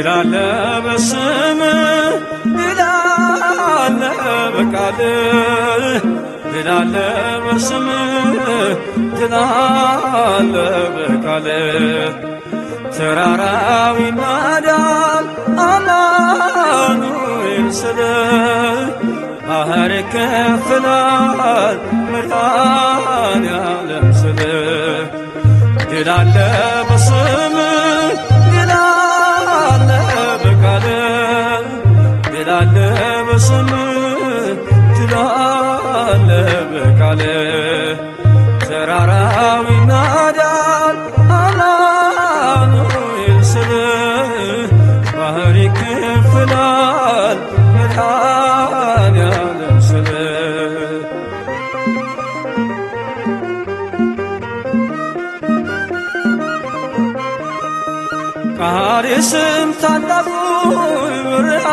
ድል አለ በስምህ ድል አለ በቃልህ ድል አለ በስምህ ድል አለ በቃልህ ተራራው ይናዳል አማኑኤል ስልህ ባህር ይከፍላል መድኃኔዓለም ስልህ ድል አለ በስምህ ድል አለ በቃልህ ድል አለ በስምህ ድል አለ በቃልህ ተራራው ይናዳል አማኑኤል ስልህ ባህር ይከፍላል መድኃኔዓለም ስልህ ቃዴስም ታላቁን በረሃ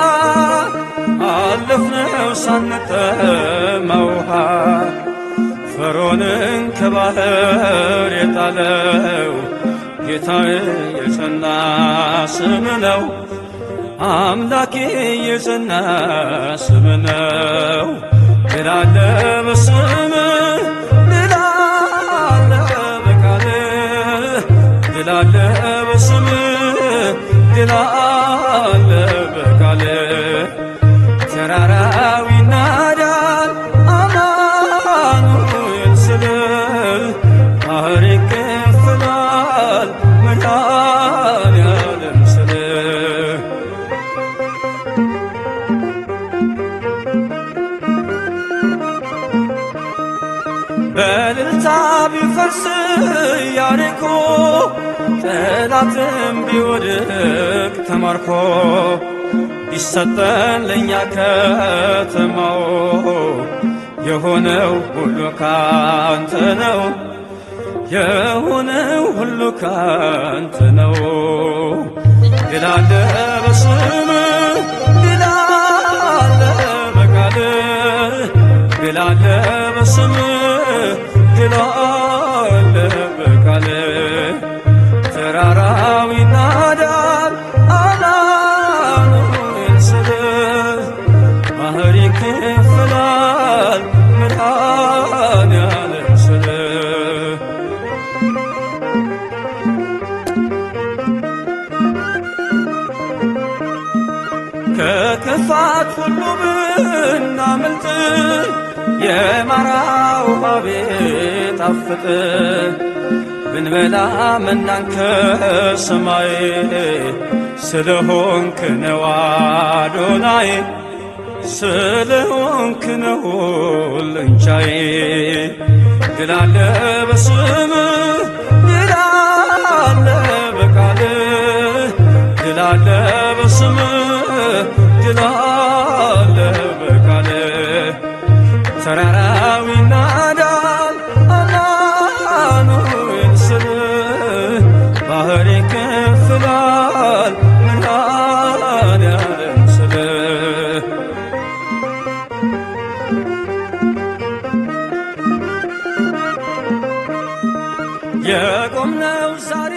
አለፍነው ሳንጠማ ውሃ ፈርዖንን ከባህር የጣለው ጌታዬ የጸና ስም ነው አምላኬ የጸና ስም ነው ድል አለ በስምህ ድል አለ በቃልህ ድል አለ በስምህ ድል አለ በቃልህ ተራራው ይናዳል አማኑኤል ስልህ ባህር ይከፍላል መድኃኔዓለም ስልህ በእልልታ ቢፈርስ ኢያሪኮ ጠላትም ቢወድቅ ተማርኮ ቢሰጠን ለእኛ ከተማው የሆነው ሁሉ ካንተ ነው የሆነው ሁሉ ካንተ ነው ድል አለ በስምህ ድል አለ በቃልህ ድል አለ በስምህ ድል አለ በቃልህ ተራራው ይናዳል አማኑኤል ስልህ ባህር ይከፍላል መድኃኔዓለም ስልህ ከክፋት ሁሉ ብናመልጥ የማራው ውሃ ቢጣፍጥ ብንበላ መናን ከሰማይ ስለሆንክ ነው አዶናይ ስለሆንክ ነው ሁሉንቻይ ድል አለ በስምህ ድል አለ በቃልህ ድል አለ በስምህ ድል አለ በቃልህ ተራራው ይናዳል አማኑኤል ስልህ ባህር ይከፍላል መድኃኔዓለም ስልህ የቆምነው ዛሬ